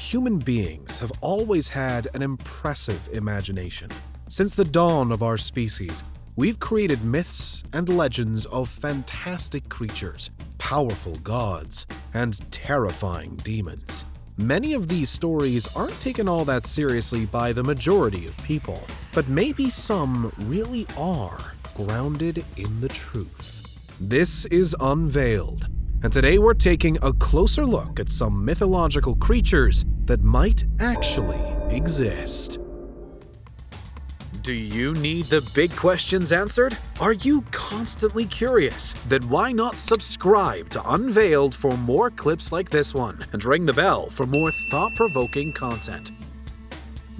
human beings have always had an impressive imagination. Since the dawn of our species, we've created myths and legends of fantastic creatures, powerful gods, and terrifying demons. Many of these stories aren't taken all that seriously by the majority of people, but maybe some really are grounded in the truth. This is Unveiled, and today we're taking a closer look at some mythological creatures that might actually exist. Do you need the big questions answered? Are you constantly curious? Then why not subscribe to Unveiled for more clips like this one, and ring the bell for more thought-provoking content.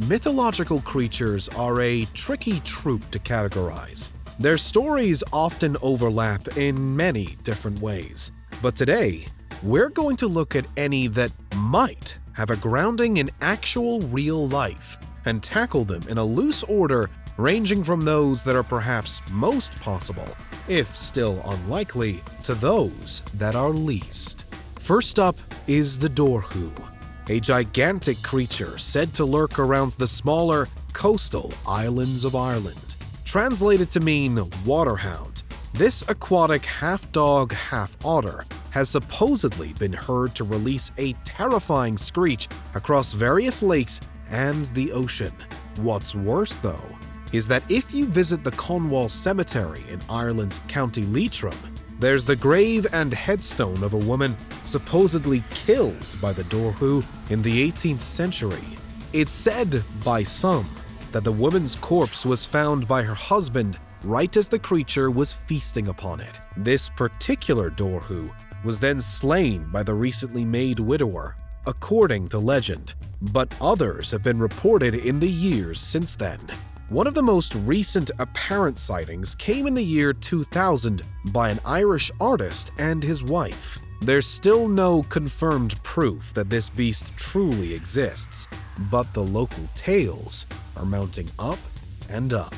Mythological creatures are a tricky troop to categorize. Their stories often overlap in many different ways. But today, we're going to look at any that might have a grounding in actual real life, and tackle them in a loose order ranging from those that are perhaps most possible, if still unlikely, to those that are least. First up is the Dobhar-Chú, a gigantic creature said to lurk around the smaller coastal islands of Ireland. Translated to mean waterhound, this aquatic half-dog, half-otter has supposedly been heard to release a terrifying screech across various lakes and the ocean. What's worse, though, is that if you visit the Cornwall Cemetery in Ireland's County Leitrim, there's the grave and headstone of a woman supposedly killed by the Dobhar-Chú in the 18th century. It's said by some that the woman's corpse was found by her husband right as the creature was feasting upon it. This particular Dobhar-Chú was then slain by the recently made widower, according to legend, but others have been reported in the years since then. One of the most recent apparent sightings came in the year 2000 by an Irish artist and his wife. There's still no confirmed proof that this beast truly exists, but the local tales are mounting up and up.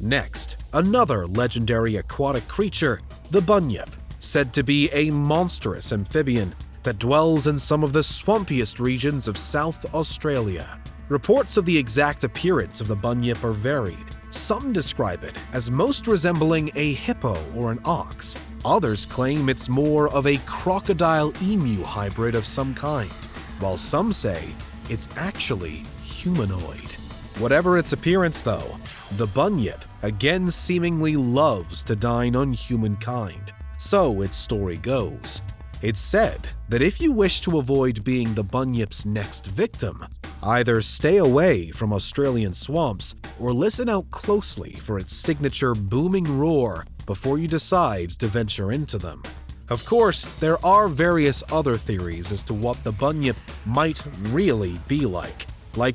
Next, another legendary aquatic creature, the Bunyip, said to be a monstrous amphibian that dwells in some of the swampiest regions of South Australia. Reports of the exact appearance of the Bunyip are varied. Some describe it as most resembling a hippo or an ox. Others claim it's more of a crocodile-emu hybrid of some kind, while some say it's actually humanoid. Whatever its appearance, though, the Bunyip again seemingly loves to dine on humankind. So its story goes. It's said that if you wish to avoid being the Bunyip's next victim, either stay away from Australian swamps or listen out closely for its signature booming roar before you decide to venture into them. Of course, there are various other theories as to what the Bunyip might really be like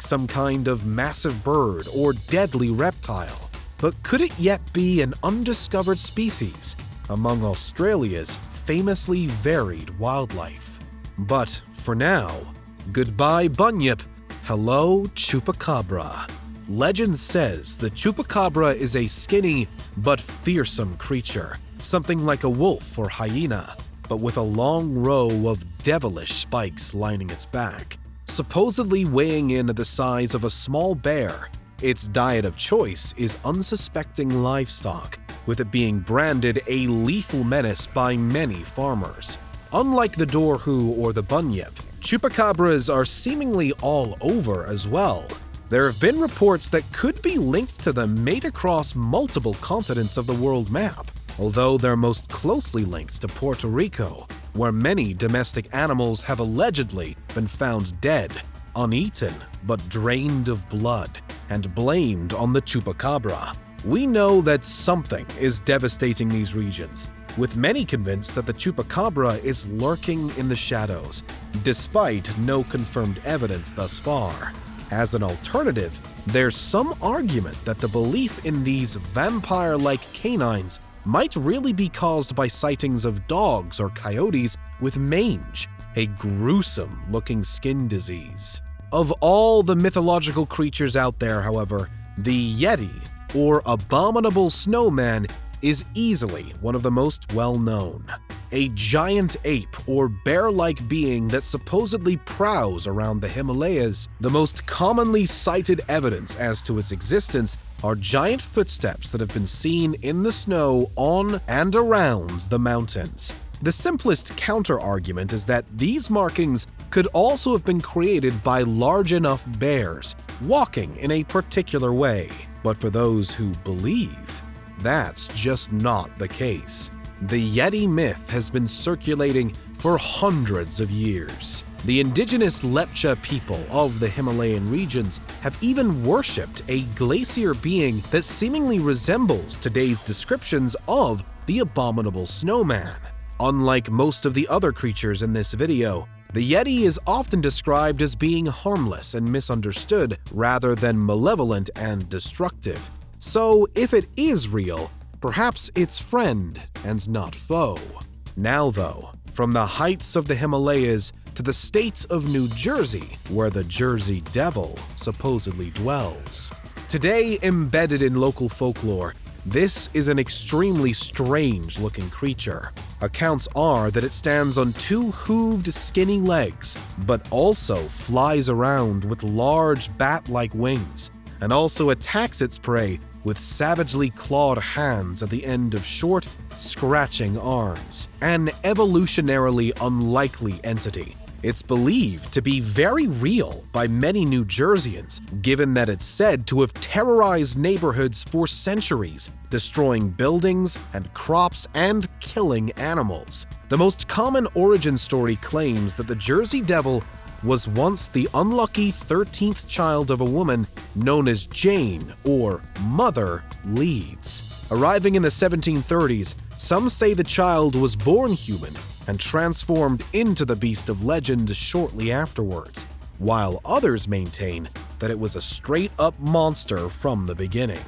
some kind of massive bird or deadly reptile. But could it yet be an undiscovered species among Australia's famously varied wildlife? But for now, goodbye Bunyip, hello Chupacabra. Legend says the Chupacabra is a skinny but fearsome creature, something like a wolf or hyena, but with a long row of devilish spikes lining its back. Supposedly weighing in at the size of a small bear, its diet of choice is unsuspecting livestock, with it being branded a lethal menace by many farmers. Unlike the Dobhar-Chú or the Bunyip, Chupacabras are seemingly all over as well. There have been reports that could be linked to them made across multiple continents of the world map, although they're most closely linked to Puerto Rico, where many domestic animals have allegedly been found dead, uneaten, but drained of blood, and blamed on the Chupacabra. We know that something is devastating these regions, with many convinced that the Chupacabra is lurking in the shadows, despite no confirmed evidence thus far. As an alternative, there's some argument that the belief in these vampire-like canines might really be caused by sightings of dogs or coyotes with mange, a gruesome-looking skin disease. Of all the mythological creatures out there, however, the Yeti, or abominable snowman, is easily one of the most well-known. a giant ape or bear-like being that supposedly prowls around the Himalayas. The most commonly cited evidence as to its existence are giant footsteps that have been seen in the snow on and around the mountains. The simplest counter-argument is that these markings could also have been created by large enough bears walking in a particular way. But for those who believe, that's just not the case. The Yeti myth has been circulating for hundreds of years. The indigenous Lepcha people of the Himalayan regions have even worshipped a glacier being that seemingly resembles today's descriptions of the abominable snowman. Unlike most of the other creatures in this video, the Yeti is often described as being harmless and misunderstood rather than malevolent and destructive. So if it is real, perhaps it's friend and not foe. Now though, from the heights of the Himalayas to the state of New Jersey, where the Jersey Devil supposedly dwells. Today, embedded in local folklore, this is an extremely strange-looking creature. Accounts are that it stands on two hooved, skinny legs, but also flies around with large bat-like wings, and also attacks its prey with savagely clawed hands at the end of short, scratching arms. An evolutionarily unlikely entity. It's believed to be very real by many New Jerseyans, given that it's said to have terrorized neighborhoods for centuries, destroying buildings and crops and killing animals. The most common origin story claims that the Jersey Devil was once the unlucky 13th child of a woman known as Jane or Mother Leeds. Arriving in the 1730s, some say the child was born human and transformed into the beast of legend shortly afterwards, while others maintain that it was a straight-up monster from the beginning.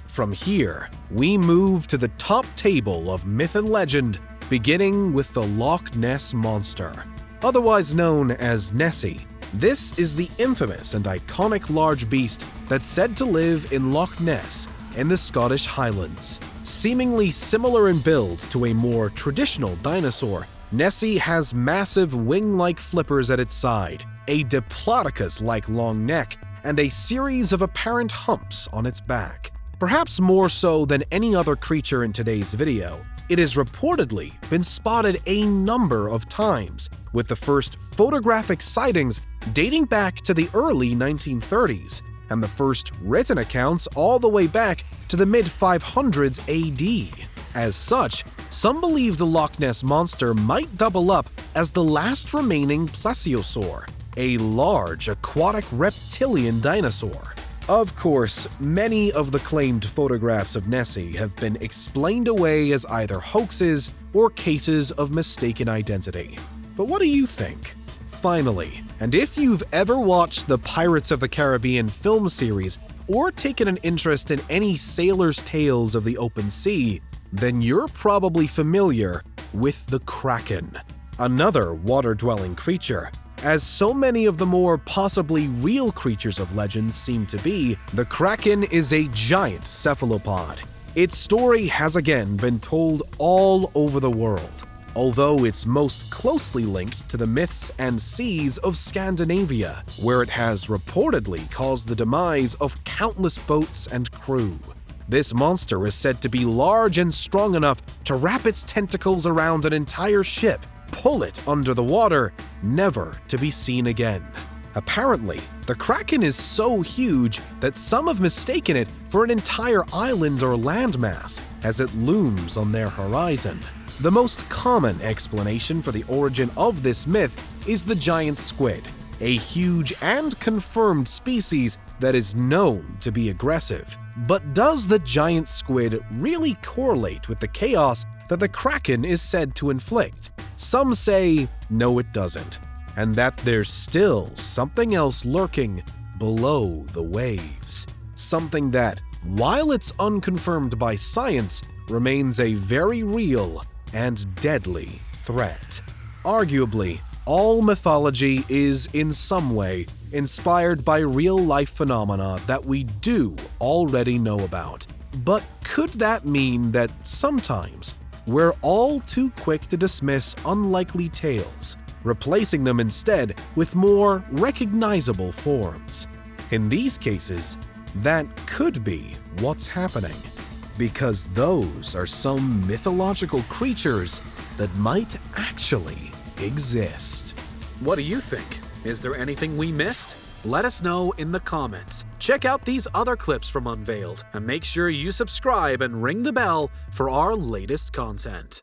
From here, we move to the top table of myth and legend, beginning with the Loch Ness Monster. Otherwise known as Nessie, this is the infamous and iconic large beast that's said to live in Loch Ness in the Scottish Highlands. Seemingly similar in build to a more traditional dinosaur, Nessie has massive wing-like flippers at its side, a Diplodocus-like long neck, and a series of apparent humps on its back. Perhaps more so than any other creature in today's video, it has reportedly been spotted a number of times, with the first photographic sightings dating back to the early 1930s, and the first written accounts all the way back to the mid-500s AD. As such, some believe the Loch Ness Monster might double up as the last remaining plesiosaur, a large aquatic reptilian dinosaur. Of course, many of the claimed photographs of Nessie have been explained away as either hoaxes or cases of mistaken identity. But what do you think? Finally, and if you've ever watched the Pirates of the Caribbean film series or taken an interest in any sailors' tales of the open sea, then you're probably familiar with the Kraken, another water-dwelling creature. As so many of the more possibly real creatures of legends seem to be, the Kraken is a giant cephalopod. Its story has again been told all over the world, although it's most closely linked to the myths and seas of Scandinavia, where it has reportedly caused the demise of countless boats and crew. This monster is said to be large and strong enough to wrap its tentacles around an entire ship, pull it under the water, never to be seen again. Apparently, the Kraken is so huge that some have mistaken it for an entire island or landmass as it looms on their horizon. The most common explanation for the origin of this myth is the giant squid, a huge and confirmed species that is known to be aggressive. But does the giant squid really correlate with the chaos that the Kraken is said to inflict? Some say no, it doesn't, and that there's still something else lurking below the waves. Something that, while it's unconfirmed by science, remains a very real and deadly threat. Arguably, all mythology is in some way inspired by real-life phenomena that we do already know about. But could that mean that sometimes we're all too quick to dismiss unlikely tales, replacing them instead with more recognizable forms. In these cases, that could be what's happening, because those are some mythological creatures that might actually exist. What do you think? Is there anything we missed? Let us know in the comments. Check out these other clips from Unveiled, and make sure you subscribe and ring the bell for our latest content.